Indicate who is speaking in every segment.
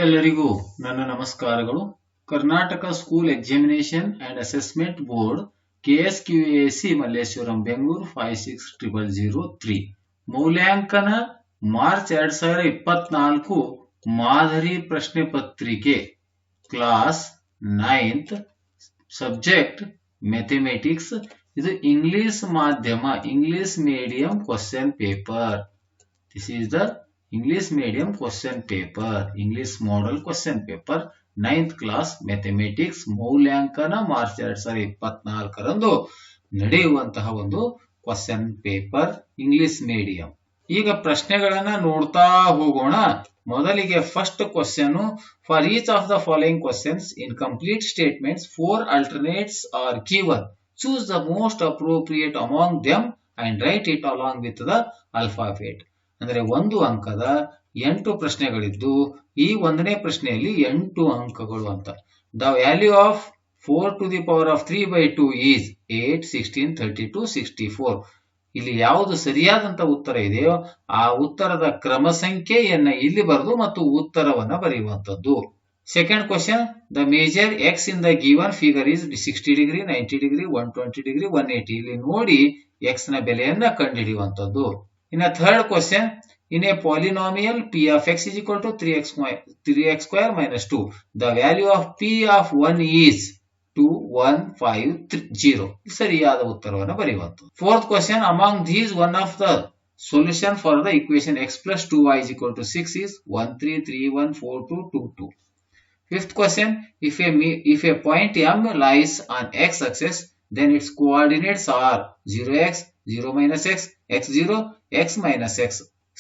Speaker 1: ಎಲ್ಲರಿಗೂ ನನ್ನ ನಮಸ್ಕಾರಗಳು. Karnataka school examination and assessment board KSQAC Malleshwaram Bengaluru 560003 ಮೌಲ್ಯಾಂಕನ ಮಾರ್ಚ್ 2024 ಮಾದರಿ ಪ್ರಶ್ನೆ ಪತ್ರಿಕೆ ಕ್ಲಾಸ್ 9th ಸಬ್ಜೆಕ್ಟ್ ಮ್ಯಾಥಮೆಟಿಕ್ಸ್. ಇದು ಇಂಗ್ಲಿಷ್ ಮಾಧ್ಯಮ English medium question paper. This is the English medium question paper, English model question paper, 9th class mathematics ಮೌಲ್ಯಾಂಕನ ಮಾರ್ಚ್ 2024 ನಡೆಯುವಂತಹ ಒಂದು question paper English medium. ಈಗ ಪ್ರಶ್ನೆಗಳನ್ನ ನೋಡ್ತಾ ಹೋಗೋಣ. ಮೊದಲಿಗೆ first question, for each of the following questions in complete statements 4 alternates are given. Choose the most appropriate among them and write it along with the alphabet. ಅಂದರೆ 1 ಅಂಕದ 8 ಪ್ರಶ್ನೆಗಳಿದ್ದು ಈ ಒಂದನೇ ಪ್ರಶ್ನೆಯಲ್ಲಿ 8 ಅಂಕಗಳು ಅಂತ. The value of 4 to the power of 3/2 is 8, 16, 32, 64. ಇಲ್ಲಿ ಯಾವುದು ಸರಿಯಾದಂತ ಉತ್ತರ ಇದೆಯೋ ಆ ಉತ್ತರದ ಕ್ರಮ ಸಂಖ್ಯೆಯನ್ನ ಇಲ್ಲಿ ಬರೆದು ಮತ್ತು ಉತ್ತರವನ್ನ ಬರೆಯುವಂತದ್ದು. Second question, the measure x in the given figure is 60 degree, 90 degree, 120 degree, 180. ಇಲ್ಲಿ ನೋಡಿ ಎಕ್ಸ್ ನ ಬೆಲೆಯನ್ನ ಕಂಡುಹಿಡಿಯುವಂತದ್ದು. In a third question, in a polynomial p of x is equal to 3x square minus 2, the value of p of 1 is 2, 1, 5, 0. ಸರಿಯಾದ ಉತ್ತರವನ್ನು ಬರೆಯುವಂಥದ್ದು. Fourth question, among these one of the solution for the equation x plus 2y is equal to 6 is 1, 3, 3, 1, 4, 2, 2, 2. Fifth question, if a point M lies on x axis, then its coordinates are 0x, 0 minus x, x0, x minus x.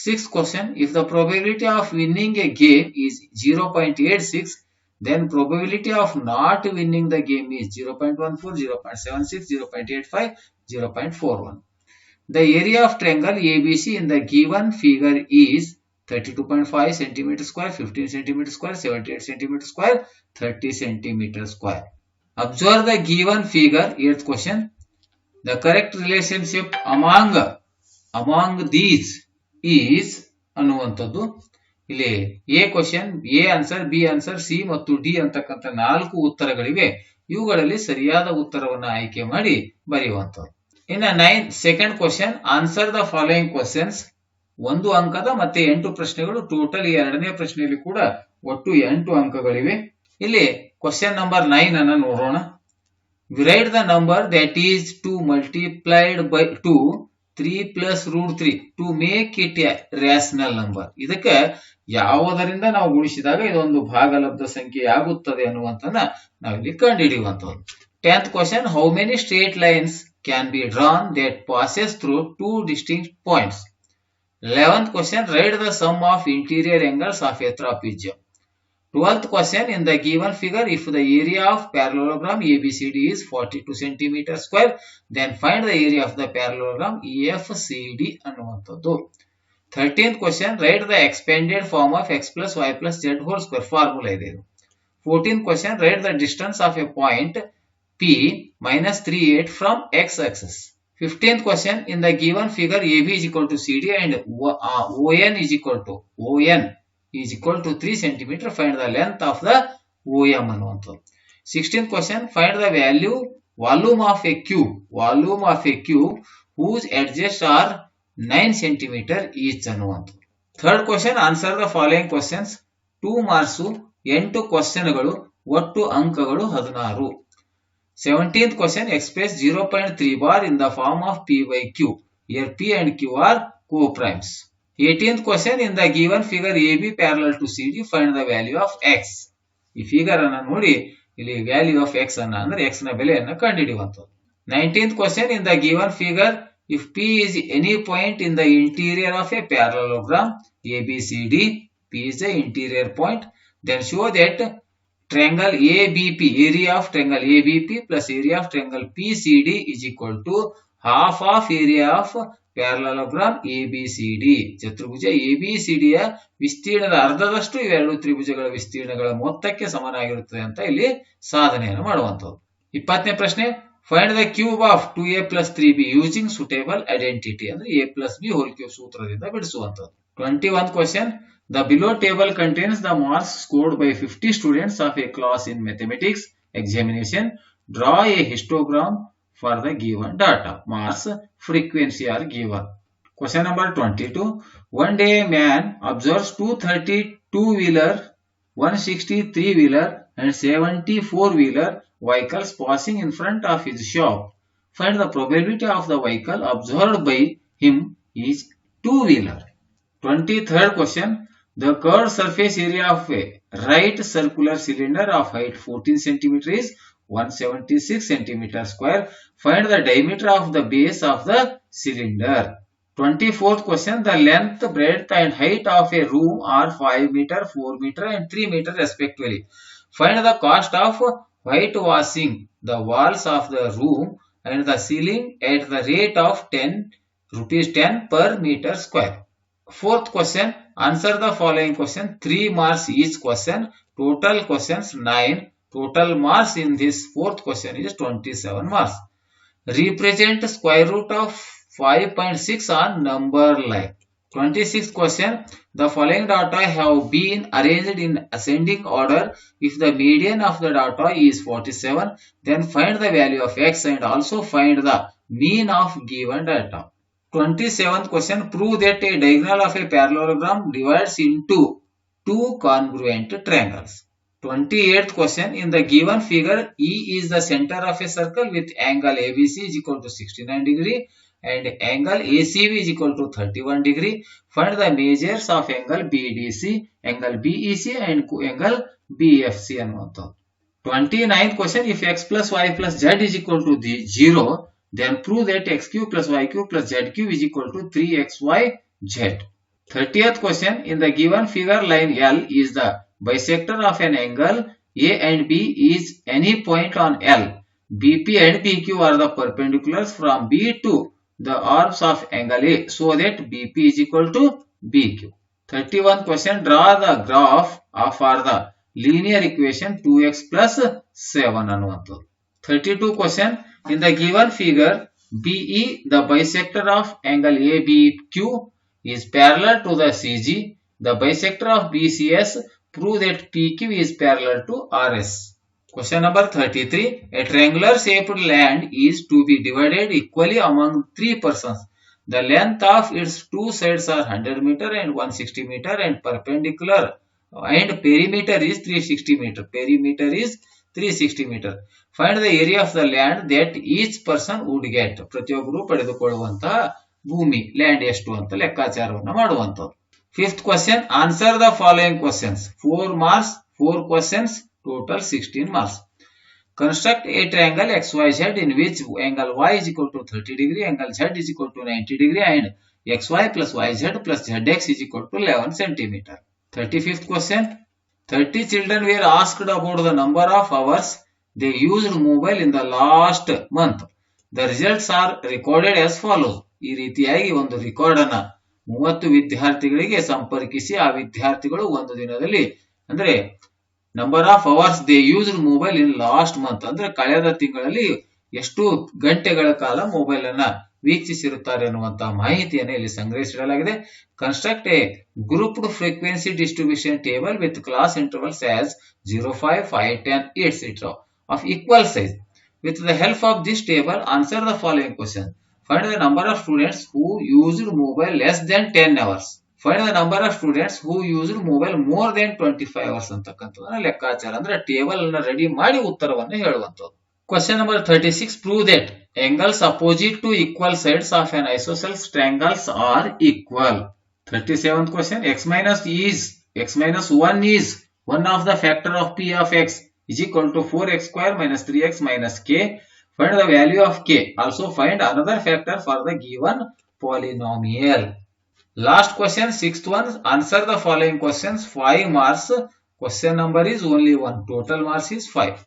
Speaker 1: Sixth question, if the probability of winning a game is 0.86, then probability of not winning the game is 0.14, 0.76, 0.85, 0.41. The area of triangle ABC in the given figure is 32.5 cm square, 15 cm square, 78 cm square, 30 cm square. Observe the given figure. Eighth question, the correct relationship among these is ಅನ್ನುವಂಥದ್ದು. ಇಲ್ಲಿ A question, A answer, B answer, C ಮತ್ತು D ಅಂತಕ್ಕಂಥ 4 ಉತ್ತರಗಳಿವೆ. ಇವುಗಳಲ್ಲಿ ಸರಿಯಾದ ಉತ್ತರವನ್ನು ಆಯ್ಕೆ ಮಾಡಿ ಬರೆಯುವಂಥದ್ದು. ಇನ್ನು second question, answer the following questions. 1 ಅಂಕದ ಮತ್ತೆ 8 ಪ್ರಶ್ನೆಗಳು. ಟೋಟಲ್ ಈ ಎರಡನೇ ಪ್ರಶ್ನೆಯಲ್ಲಿ ಕೂಡ ಒಟ್ಟು 8 ಅಂಕಗಳಿವೆ. ಇಲ್ಲಿ ಕ್ವಶನ್ ನಂಬರ್ 9 ಅನ್ನ ನೋಡೋಣ. Write the number that is 2 multiplied by 2, 3 plus root 3 to make it a rational number. ಇದಕ್ಕೆ ಯಾವುದರಿಂದ ನಾವು ಗುಣಿಸಿದಾಗ ಇದೊಂದು ಭಾಗಲಬ್ಧ ಸಂಖ್ಯೆ ಆಗುತ್ತದೆ ಅನ್ನುವಂತನ್ನ ನಾವಿಲ್ಲಿ ಕಂಡುಹಿಡಿಯುವಂತದ್ದು. 10th question, how many straight lines can be drawn that passes through 2 distinct points? 11th question, write the sum of interior angles of a trapezium. 12th question, in the given figure, if the area of parallelogram ABCD is 42 cm square, then find the area of the parallelogram EFCD ಅನ್ನುವಂಥದ್ದು. 13th question, write the expanded form of x plus y plus z whole square. Formula ಇದೆ ಇದು. 14th question, write the distance of a point P minus 38 from x axis. 15th question, in the given figure AB is equal to CD and ON is equal to 3 cm, find the length of the OM ಅನ್ನುವಂಥದ್ದು. 16th question, find the volume of a cube whose edges are 9 cm each ಅನ್ನುವಂಥದ್ದು. Third question, answer the following questions. 2 marks, 8 ಕ್ವಶನ್ಗಳು, ಒಟ್ಟು ಅಂಕಗಳು 16. 17th question, express 0.3 bar in the form of P by Q. Here P and Q are co-primes. 18th question, in the given figure AB parallel to CD, find the value of x. ಈ figure ಅನ್ನ ನೋಡಿ ಇಲ್ಲಿ value of x ಅನ್ನ ಅಂದ್ರೆ x ನ ಬೆಲೆಯನ್ನು ಕಂಡುಹಿಡಿಯುವಂತದ್ದು. 19th question, in the given figure, if P is any point in the interior of a parallelogram ABCD, P is the interior point, then show that triangle ABP, area of triangle ABP plus area of triangle PCD is equal to half of area of parallelogram ABCD. ಚತುರ್ಭುಜ ABCD ಯ ವಿಸ್ತೀರ್ಣದ ಅರ್ಧದಷ್ಟು ಇವೆರಡು ತ್ರಿಭುಜಗಳ ವಿಸ್ತೀರ್ಣಗಳ ಮೊತ್ತಕ್ಕೆ ಸಮನಾಗಿರುತ್ತದೆ ಅಂತ ಇಲ್ಲಿ ಸಾಧನೆಯನ್ನು ಮಾಡುವಂತದ್ದು. 20ನೇ ಪ್ರಶ್ನೆ, find the cube of 2a plus 3b using suitable identity. ಅಂದ್ರೆ a plus b whole cube ಸೂತ್ರದಿಂದ ಬಿಡಿಸುವಂತದ್ದು. 21th question, The below table contains the marks scored by 50 students of a class in mathematics examination. Draw a histogram for the given data. Marks, frequency are given. Question number 22. One day a man observes 230 two-wheeler, 160 three-wheeler and 70 four-wheeler vehicles passing in front of his shop. Find the probability of the vehicle observed by him is two-wheeler. 23rd question. The curved surface area of a right circular cylinder of height 14 cm is 176 cm square. Find the diameter of the base of the cylinder. 24th question. The length, breadth and height of a room are 5 meter, 4 meter and 3 meter respectively. Find the cost of whitewashing the walls of the room and the ceiling at the rate of rupees 10 per meter square. 4th question. Answer the following question. 3 marks each question. Total questions 9. Total marks in this 4th question is 27 marks. Represent square root of 5.6 on number line. 26th question. The following data have been arranged in ascending order. If the median of the data is 47, then find the value of x and also find the mean of given data. 27th question. Prove that a diagonal of a parallelogram divides into two congruent triangles. 28th question. In the given figure, E is the center of a circle with angle ABC is equal to 69 degree and angle ACB is equal to 31 degree. Find the measures of angle BDC, angle BEC and angle BFC. 29th question. If x plus y plus z is equal to 0, then prove that x cube plus y cube plus z cube is equal to 3xyz. 30th question. In the given figure, line L is the bisector of an angle A and B is any point on L. BP and PQ are the perpendiculars from B to the arms of angle A, so that BP is equal to BQ. 31st question. Draw the graph for the linear equation 2x plus 7 ಅನ್ನುವಂಥದ್ದು. 32 question. In the given figure, BE, the bisector of angle ABQ, is parallel to the CG. The bisector of BCS, prove that PQ is parallel to RS. Question number 33. A triangular shaped land is to be divided equally among 3 persons. The length of its two sides are 100 meter and 160 meter and perpendicular and perimeter is 360 meter. Perimeter is 360 meter. Find the area of the land that each person would get. ಪ್ರತಿಯೊಬ್ಬರು ಪಡೆದುಕೊಳ್ಳುವಂತಹ ಭೂಮಿ land ಎಷ್ಟು ಅಂತ ಲೆಕ್ಕಾಚಾರವನ್ನು ಮಾಡುವಂತದ್ದು. 5th question. Answer the following questions. 4 marks, 4 questions, total 16 marks. Construct a triangle XYZ in which angle Y is equal to 30 degree, angle Z is equal to 90 degree and XY plus YZ plus ZX is equal to 11 centimeter. 35th question. 30 children were asked about the number of hours they used mobile in the last month. The results are recorded as follows. ಈ ರೀತಿಯಾಗಿ ಒಂದು record ಅನ್ನ 30 ವಿದ್ಯಾರ್ಥಿಗಳಿಗೆ ಸಂಪರ್ಕಿಸಿ ಆ ವಿದ್ಯಾರ್ಥಿಗಳು ಒಂದು ದಿನದಲ್ಲಿ ಅಂದ್ರೆ number of hours they used mobile in last month ಅಂದ್ರೆ ಕಳೆದ ತಿಂಗಳಲ್ಲಿ ಎಷ್ಟು ಗಂಟೆಗಳ ಕಾಲ ಮೊಬೈಲ್ ಅನ್ನ ವೀಕ್ಷಿಸಿರುತ್ತಾರೆ ಅನ್ನುವಂತಹ ಮಾಹಿತಿಯನ್ನು ಇಲ್ಲಿ ಸಂಗ್ರಹಿಸಿಡಲಾಗಿದೆ. Construct a grouped frequency distribution table with class intervals as 0, 5, 5, 10, etc. of equal size. With the help of this table, answer the following question. Find the number of students who used mobile less than 10 hours. Find the number of students who used mobile more than 25 hours ಅಂತಕ್ಕಂಥದ್ದನ್ನ ಲೆಕ್ಕಾಚಾರ ಅಂದ್ರೆ table ಅನ್ನ ready ಮಾಡಿ ಉತ್ತರವನ್ನು ಹೇಳುವಂತದ್ದು. Question number 36. Prove that angles opposite to equal sides of an isosceles triangles are equal. 37th question. X minus 1 is one of the factor of P of X is equal to 4x square minus 3x minus k. Find the value of k. Also find another factor for the given polynomial. Last question, 6th one. Answer the following questions. 5 marks. Question number is only 1. Total marks is 5.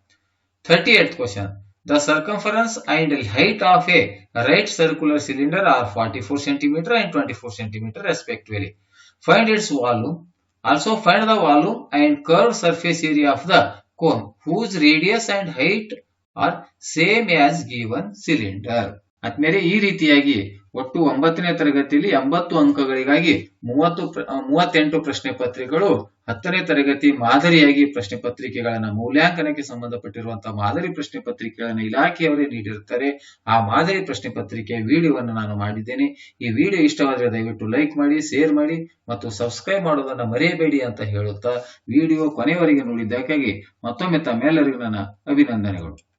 Speaker 1: 38th question. The circumference and height of a right circular cylinder are 44 cm and 24 cm respectively. Find its volume. Also find the volume and curved surface area of the cone whose radius and height are same as given cylinder. ಆದ್ಮೇಲೆ ಈ ರೀತಿಯಾಗಿ ಒಟ್ಟು 9ನೇ ತರಗತಿಯಲ್ಲಿ 80 ಅಂಕಗಳಿಗಾಗಿ 38 ಪ್ರಶ್ನೆ ಪತ್ರಿಕೆಗಳು, 10ನೇ ತರಗತಿ ಮಾದರಿಯಾಗಿ ಪ್ರಶ್ನೆ ಪತ್ರಿಕೆಗಳನ್ನ ಮೌಲ್ಯಾಂಕನಕ್ಕೆ ಸಂಬಂಧಪಟ್ಟಿರುವಂತಹ ಮಾದರಿ ಪ್ರಶ್ನೆ ಪತ್ರಿಕೆಗಳನ್ನ ಇಲಾಖೆಯವರೇ ನೀಡಿರುತ್ತಾರೆ. ಆ ಮಾದರಿ ಪ್ರಶ್ನೆ ಪತ್ರಿಕೆಯ ವಿಡಿಯೋವನ್ನು ನಾನು ಮಾಡಿದ್ದೇನೆ. ಈ ವಿಡಿಯೋ ಇಷ್ಟವಾದರೆ ದಯವಿಟ್ಟು ಲೈಕ್ ಮಾಡಿ, ಶೇರ್ ಮಾಡಿ ಮತ್ತು ಸಬ್ಸ್ಕ್ರೈಬ್ ಮಾಡೋದನ್ನ ಮರೆಯಬೇಡಿ ಅಂತ ಹೇಳುತ್ತಾ ವಿಡಿಯೋ ಕೊನೆಯವರೆಗೆ ನೋಡಿದ್ದಕ್ಕಾಗಿ ಮತ್ತೊಮ್ಮೆ ತಮ್ಮೆಲ್ಲರಿಗೂ ನನ್ನ ಅಭಿನಂದನೆಗಳು.